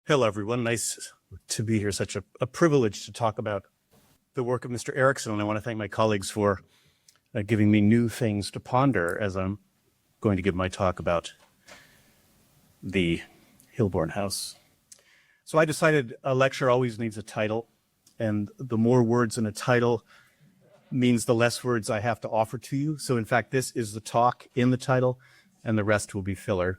Hello, everyone. Nice to be here. Such a privilege to talk about the work of Mr. Erickson, and I want to thank my colleagues for giving me new things to ponder as I'm going to give my talk about the Hilborn House. So I decided a lecture always needs a title, and the more words in a title means the less words I have to offer to you. So in fact, this is the talk in the title, and the rest will be filler.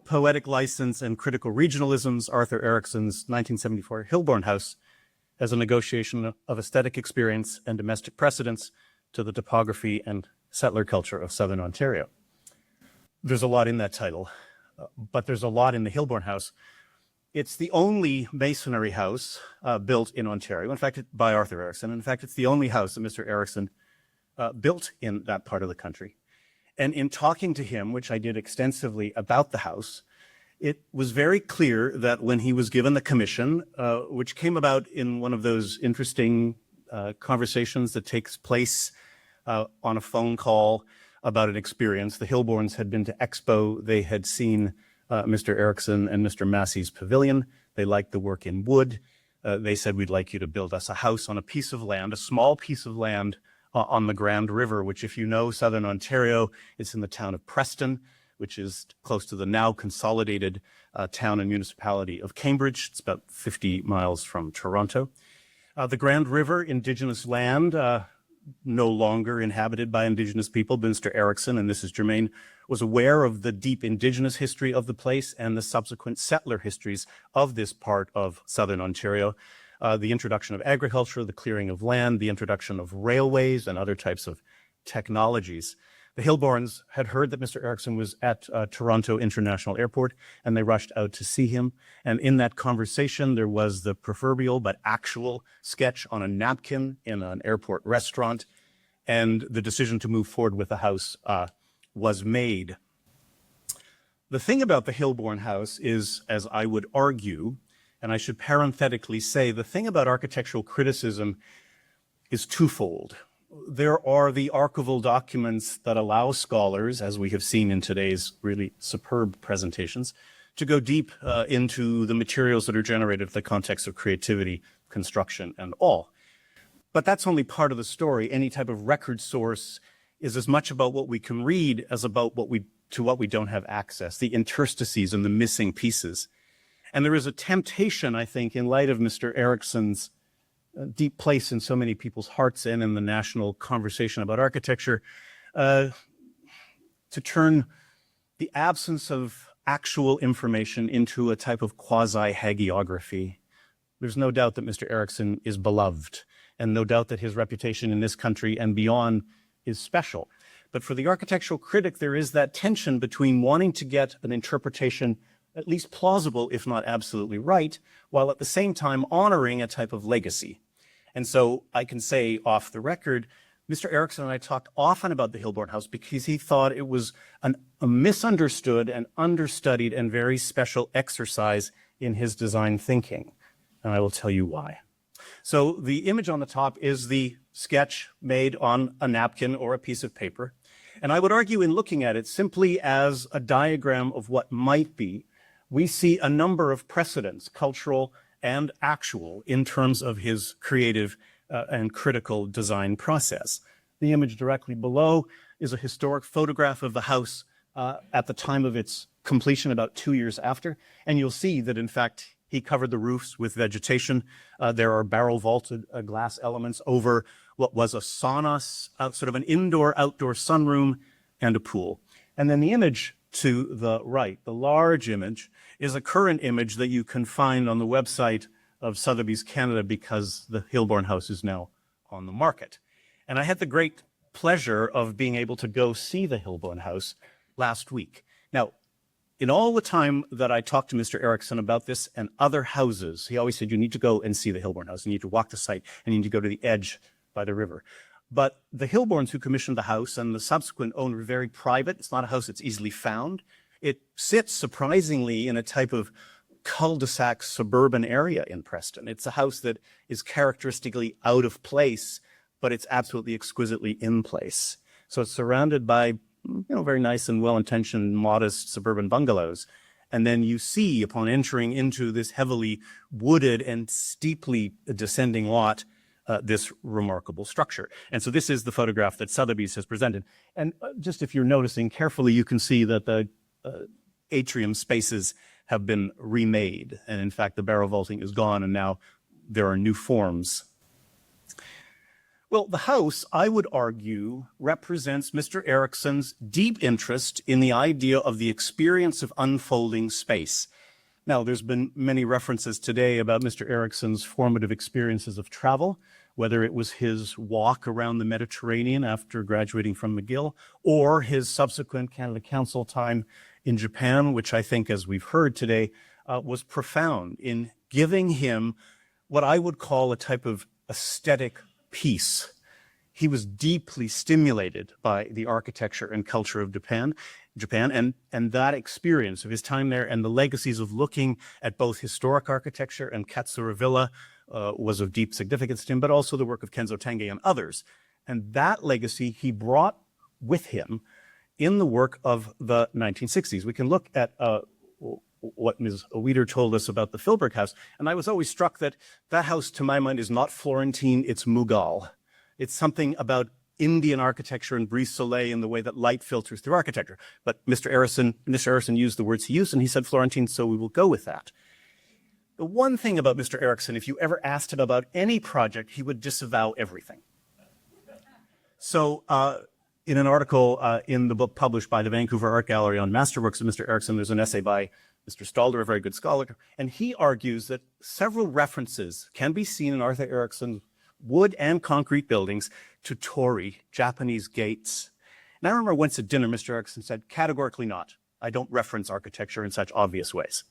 Poetic License and Critical Regionalisms, Arthur Erickson's 1974 Hilborn House, as a negotiation of aesthetic experience and domestic precedents to the topography and settler culture of Southern Ontario. There's a lot in that title, but there's a lot in the Hilborn House. It's the only masonry house built in Ontario, in fact, by Arthur Erickson. In fact, it's the only house that Mr. Erickson built in that part of the country. And in talking to him, which I did extensively about the house, it was very clear that when he was given the commission, which came about in one of those interesting conversations that takes place on a phone call about an experience. The Hilborns had been to Expo. They had seen Mr. Erickson and Mr. Massey's pavilion. They liked the work in wood. They said, we'd like you to build us a house on a piece of land, a small piece of land on the Grand River, which, if you know Southern Ontario, it's in the town of Preston, which is close to the now consolidated town and municipality of Cambridge. It's about 50 miles from Toronto. The Grand River, indigenous land, no longer inhabited by indigenous people. Mr. Erickson, and this is germane, was aware of the deep indigenous history of the place and the subsequent settler histories of this part of Southern Ontario. The introduction of agriculture, the clearing of land, the introduction of railways and other types of technologies. The Hilborns had heard that Mr. Erickson was at Toronto International Airport, and they rushed out to see him. And in that conversation, there was the proverbial but actual sketch on a napkin in an airport restaurant, and the decision to move forward with the house was made. The thing about the Hilborn House is, as I would argue, and I should parenthetically say, the thing about architectural criticism is twofold. There are the archival documents that allow scholars, as we have seen in today's really superb presentations, to go deep into the materials that are generated in the context of creativity, construction, and all. But that's only part of the story. Any type of record source is as much about what we can read as about what we don't have access, the interstices and the missing pieces. And there is a temptation, I think, in light of Mr. Erickson's deep place in so many people's hearts and in the national conversation about architecture, to turn the absence of actual information into a type of quasi-hagiography. There's no doubt that Mr. Erickson is beloved, and no doubt that his reputation in this country and beyond is special. But for the architectural critic, there is that tension between wanting to get an interpretation at least plausible, if not absolutely right, while at the same time honoring a type of legacy. And so I can say off the record, Mr. Erickson and I talked often about the Hilborn House because he thought it was a misunderstood and understudied and very special exercise in his design thinking. And I will tell you why. So the image on the top is the sketch made on a napkin or a piece of paper. And I would argue in looking at it simply as a diagram of what might be, we see a number of precedents, cultural and actual, in terms of his creative and critical design process. The image directly below is a historic photograph of the house at the time of its completion, about 2 years after. And you'll see that, in fact, he covered the roofs with vegetation. There are barrel-vaulted glass elements over what was a sauna, sort of an indoor-outdoor sunroom, and a pool. And then the image to the right, the large image, is a current image that you can find on the website of Sotheby's Canada because the Hilborn House is now on the market. And I had the great pleasure of being able to go see the Hilborn House last week. Now, in all the time that I talked to Mr. Erickson about this and other houses, he always said, you need to go and see the Hilborn House. You need to walk the site, and you need to go to the edge by the river. But the Hilborns who commissioned the house and the subsequent owner were very private. It's not a house that's easily found. It sits surprisingly in a type of cul-de-sac suburban area in Preston. It's a house that is characteristically out of place, but it's absolutely exquisitely in place. So it's surrounded by, very nice and well-intentioned, modest suburban bungalows. And then you see, upon entering into this heavily wooded and steeply descending lot, this remarkable structure. And so this is the photograph that Sotheby's has presented. And just if you're noticing carefully, you can see that the atrium spaces have been remade. And in fact, the barrel vaulting is gone, and now there are new forms. Well, the house, I would argue, represents Mr. Erickson's deep interest in the idea of the experience of unfolding space. Now, there's been many references today about Mr. Erickson's formative experiences of travel, whether it was his walk around the Mediterranean after graduating from McGill, or his subsequent Canada Council time in Japan, which I think, as we've heard today, was profound in giving him what I would call a type of aesthetic peace. He was deeply stimulated by the architecture and culture of Japan, and that experience of his time there and the legacies of looking at both historic architecture and Katsura Villa was of deep significance to him, but also the work of Kenzo Tange and others. And that legacy he brought with him in the work of the 1960s. We can look at what Ms. Oeder told us about the Hilborn House, and I was always struck that that house, to my mind, is not Florentine, it's Mughal. It's something about Indian architecture and brise soleil in the way that light filters through architecture. But Mr. Erickson used the words he used, and he said Florentine, so we will go with that. The one thing about Mr. Erickson, if you ever asked him about any project, he would disavow everything. So in an article in the book published by the Vancouver Art Gallery on masterworks of Mr. Erickson, there's an essay by Mr. Stalder, a very good scholar, and he argues that several references can be seen in Arthur Erickson's wood and concrete buildings to torii, Japanese gates. And I remember once at dinner, Mr. Erickson said, categorically not. I don't reference architecture in such obvious ways.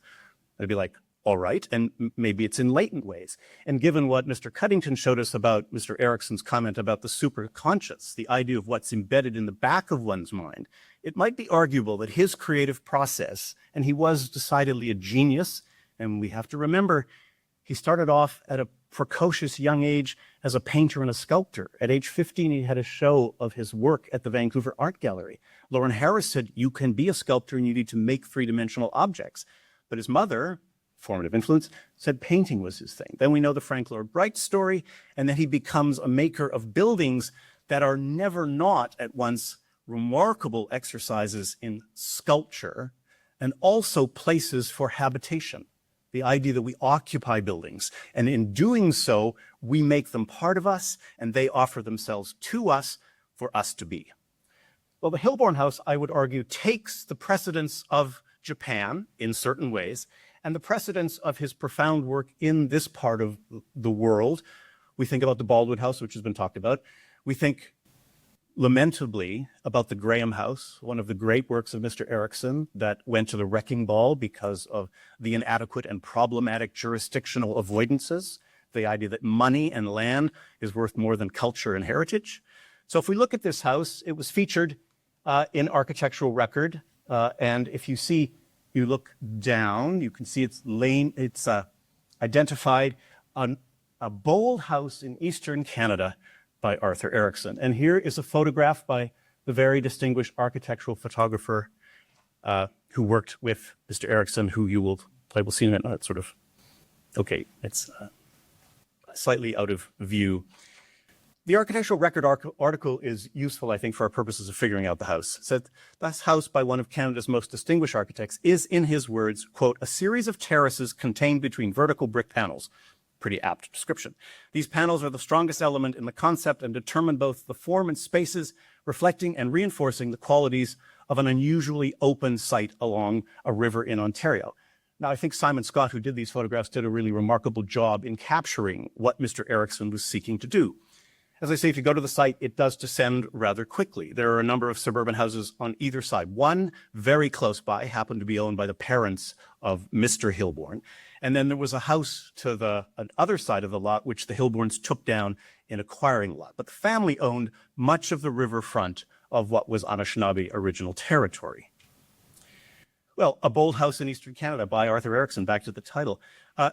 I'd be like, all right, and maybe it's in latent ways. And given what Mr. Cuddington showed us about Mr. Erickson's comment about the superconscious, the idea of what's embedded in the back of one's mind, it might be arguable that his creative process, and he was decidedly a genius, and we have to remember, he started off at a precocious young age as a painter and a sculptor. At age 15, he had a show of his work at the Vancouver Art Gallery. Lauren Harris said, you can be a sculptor and you need to make three-dimensional objects. But his mother, formative influence, said painting was his thing. Then we know the Frank Lloyd Wright story, and then he becomes a maker of buildings that are never not at once remarkable exercises in sculpture and also places for habitation. The idea that we occupy buildings, and in doing so, we make them part of us, and they offer themselves to us for us to be. Well, the Hilborn House, I would argue, takes the precedence of Japan in certain ways, and the precedence of his profound work in this part of the world. We think about the Baldwin House, which has been talked about. We think lamentably about the Graham House, one of the great works of Mr. Erickson that went to the wrecking ball because of the inadequate and problematic jurisdictional avoidances, the idea that money and land is worth more than culture and heritage. So if we look at this house, it was featured in Architectural Record, and if you see, you look down, you can see it's identified on a bold house in eastern Canada by Arthur Erickson. And here is a photograph by the very distinguished architectural photographer who worked with Mr. Erickson, who you will probably see in it. It's sort of, okay, it's slightly out of view. The Architectural Record article is useful, I think, for our purposes of figuring out the house. It said, this house by one of Canada's most distinguished architects is, in his words, quote, a series of terraces contained between vertical brick panels. Pretty apt description. These panels are the strongest element in the concept and determine both the form and spaces, reflecting and reinforcing the qualities of an unusually open site along a river in Ontario. Now, I think Simon Scott, who did these photographs, did a really remarkable job in capturing what Mr. Erickson was seeking to do. As I say, if you go to the site, it does descend rather quickly. There are a number of suburban houses on either side. One very close by happened to be owned by the parents of Mr. Hilborn. And then there was a house to the other side of the lot, which the Hilborns took down in acquiring the lot. But the family owned much of the riverfront of what was Anishinaabe original territory. Well, a bold house in eastern Canada by Arthur Erickson, back to the title.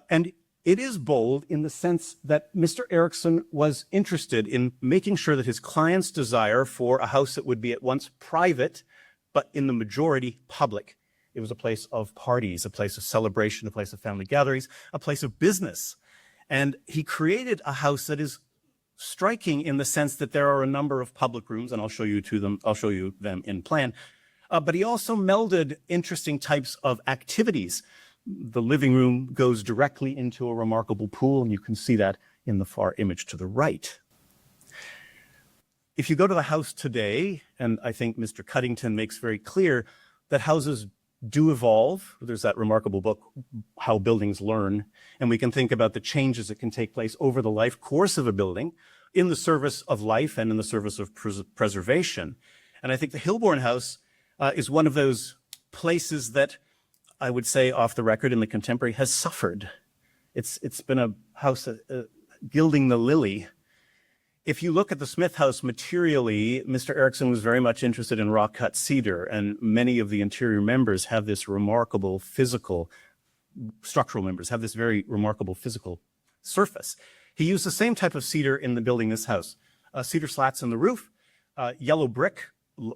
And it is bold in the sense that Mr. Erickson was interested in making sure that his client's desire for a house that would be at once private, but in the majority public, It was a place of parties, a place of celebration, a place of family gatherings, a place of business. And he created a house that is striking in the sense that there are a number of public rooms, and I'll show you them in plan. But he also melded interesting types of activities. The living room goes directly into a remarkable pool, and you can see that in the far image to the right. If you go to the house today, and I think Mr. Cuddington makes very clear that houses do evolve. There's that remarkable book, How Buildings Learn, and we can think about the changes that can take place over the life course of a building in the service of life and in the service of preservation. And I think the Hilborn House is one of those places that I would say off the record in the contemporary has suffered. It's been a house gilding the lily. If you look at the Smith House materially, Mr. Erickson was very much interested in rock-cut cedar, and many of the interior members have this remarkable structural members have this very remarkable physical surface. He used the same type of cedar in the building this house. Cedar slats in the roof, yellow brick,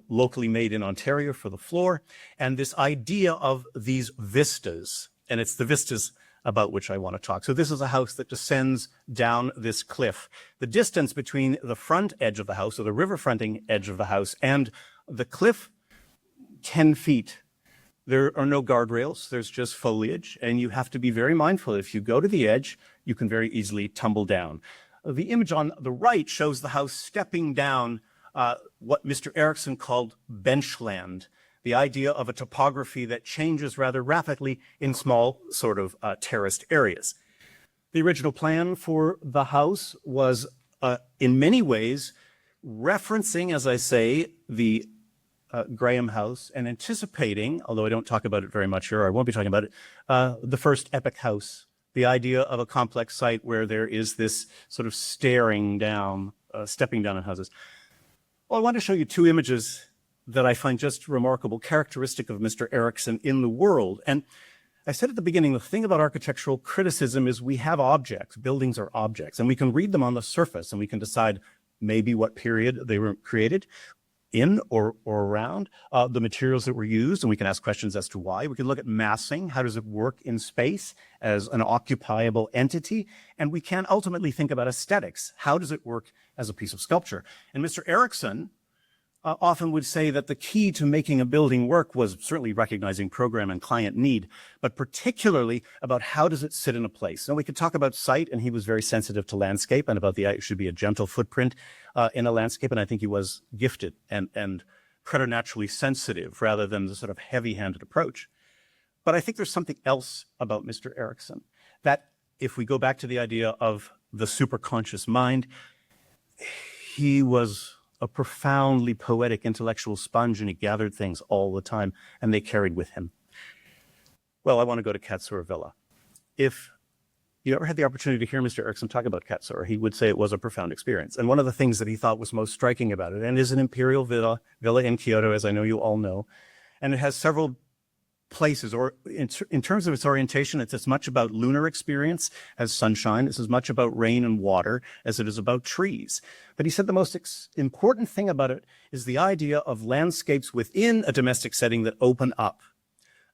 locally made in Ontario for the floor, and this idea of these vistas, and it's the vistas about which I want to talk. So this is a house that descends down this cliff. The distance between the front edge of the house, or the river fronting edge of the house, and the cliff, 10 feet. There are no guardrails, there's just foliage, and you have to be very mindful. If you go to the edge, you can very easily tumble down. The image on the right shows the house stepping down what Mr. Erickson called benchland, the idea of a topography that changes rather rapidly in small sort of terraced areas. The original plan for the house was in many ways referencing, as I say, the Graham House and anticipating, although I don't talk about it very much here, or I won't be talking about it, the first epic house, the idea of a complex site where there is this sort of staring down, stepping down on houses. Well, I want to show you two images that I find just remarkable, characteristic of Mr. Erickson in the world. And I said at the beginning, the thing about architectural criticism is we have objects, buildings are objects, and we can read them on the surface and we can decide maybe what period they were created in or around, the materials that were used, and we can ask questions as to why. We can look at massing, how does it work in space as an occupiable entity, and we can ultimately think about aesthetics. How does it work as a piece of sculpture? And Mr. Erickson often would say that the key to making a building work was certainly recognizing program and client need, but particularly about how does it sit in a place. And we could talk about site, and he was very sensitive to landscape and about it should be a gentle footprint in a landscape, and I think he was gifted and preternaturally sensitive rather than the sort of heavy-handed approach. But I think there's something else about Mr. Erickson, that if we go back to the idea of the superconscious mind, he was a profoundly poetic intellectual sponge, and he gathered things all the time, and they carried with him. Well, I want to go to Katsura Villa. If you ever had the opportunity to hear Mr. Erickson talk about Katsura, he would say it was a profound experience. And one of the things that he thought was most striking about it, and it is an imperial villa in Kyoto, as I know you all know, and it has several places, or in terms of its orientation, it's as much about lunar experience as sunshine. It's as much about rain and water as it is about trees. But he said the most important thing about it is the idea of landscapes within a domestic setting that open up.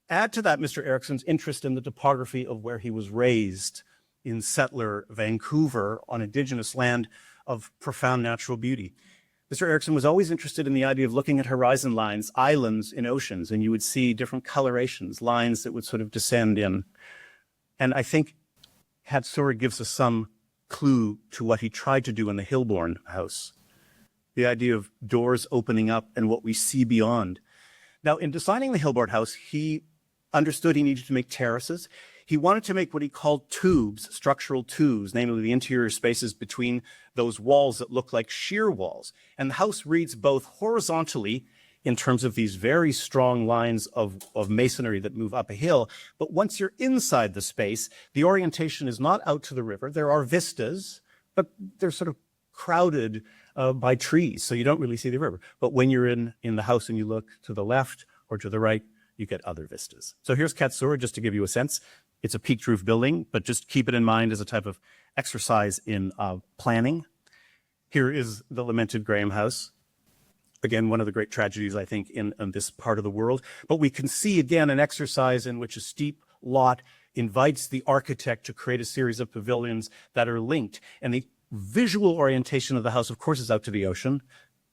Add to that Mr. Erickson's interest in the topography of where he was raised in settler Vancouver on indigenous land of profound natural beauty. Mr. Erickson was always interested in the idea of looking at horizon lines, islands in oceans, and you would see different colorations, lines that would sort of descend in. And I think Katsura gives us some clue to what he tried to do in the Hilborn House, the idea of doors opening up and what we see beyond. Now, in designing the Hilborn House, he understood he needed to make terraces. He wanted to make what he called tubes, structural tubes, namely the interior spaces between those walls that look like shear walls. And the house reads both horizontally in terms of these very strong lines of masonry that move up a hill. But once you're inside the space, the orientation is not out to the river. There are vistas, but they're sort of crowded by trees, so you don't really see the river. But when you're in the house and you look to the left or to the right, you get other vistas. So here's Katsura, just to give you a sense. It's a peaked roof building, but just keep it in mind as a type of exercise in planning. Here is the lamented Graham House. Again, one of the great tragedies, I think, in this part of the world. But we can see, again, an exercise in which a steep lot invites the architect to create a series of pavilions that are linked. And the visual orientation of the house, of course, is out to the ocean,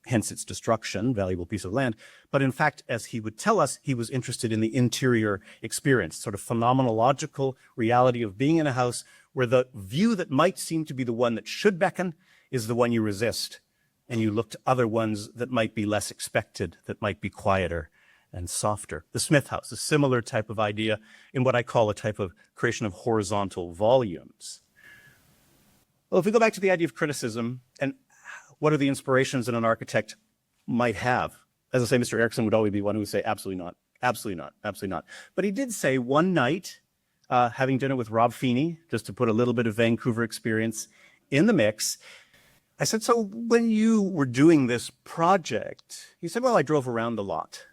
hence its destruction, valuable piece of land. But in fact, as he would tell us, he was interested in the interior experience, sort of phenomenological reality of being in a house where the view that might seem to be the one that should beckon is the one you resist. And you look to other ones that might be less expected, that might be quieter and softer. The Smith House, a similar type of idea in what I call a type of creation of horizontal volumes. Well, if we go back to the idea of criticism and what are the inspirations that an architect might have? As I say, Mr. Erickson would always be one who would say, absolutely not, absolutely not, absolutely not. But he did say one night, having dinner with Rob Feeney, just to put a little bit of Vancouver experience in the mix, I said, so when you were doing this project, he said, well, I drove around a lot.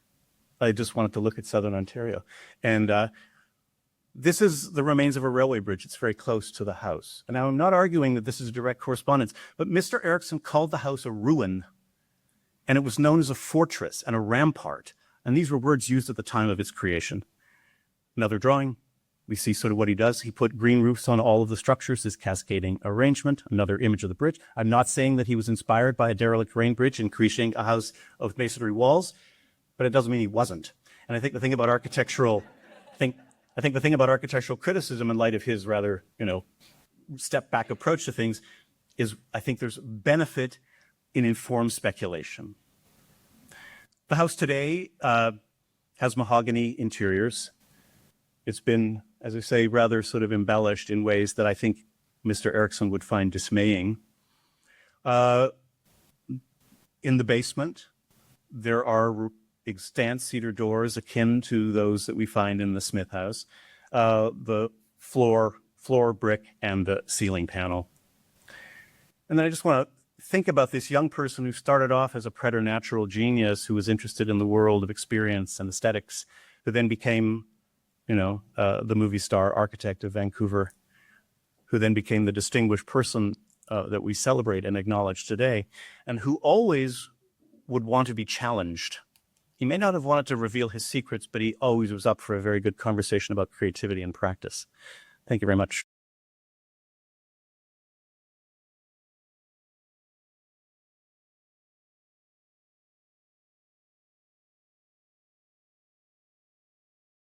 I just wanted to look at Southern Ontario. And this is the remains of a railway bridge. It's very close to the house. And now I'm not arguing that this is a direct correspondence, but Mr. Erickson called the house a ruin, and it was known as a fortress and a rampart. And these were words used at the time of its creation. Another drawing, we see sort of what he does. He put green roofs on all of the structures, this cascading arrangement, another image of the bridge. I'm not saying that he was inspired by a derelict rain bridge in creating a house of masonry walls, but it doesn't mean he wasn't. And I think the thing about architectural, I think the thing about architectural criticism in light of his rather, step back approach to things is I think there's benefit in informed speculation. The house today has mahogany interiors. It's been, as I say, rather sort of embellished in ways that I think Mr. Erickson would find dismaying. In the basement, there are extant cedar doors akin to those that we find in the Smith House, the floor brick, and the ceiling panel. And then I just want to think about this young person who started off as a preternatural genius who was interested in the world of experience and aesthetics, who then became, the movie star architect of Vancouver, who then became the distinguished person that we celebrate and acknowledge today, and who always would want to be challenged. He may not have wanted to reveal his secrets, but he always was up for a very good conversation about creativity and practice. Thank you very much.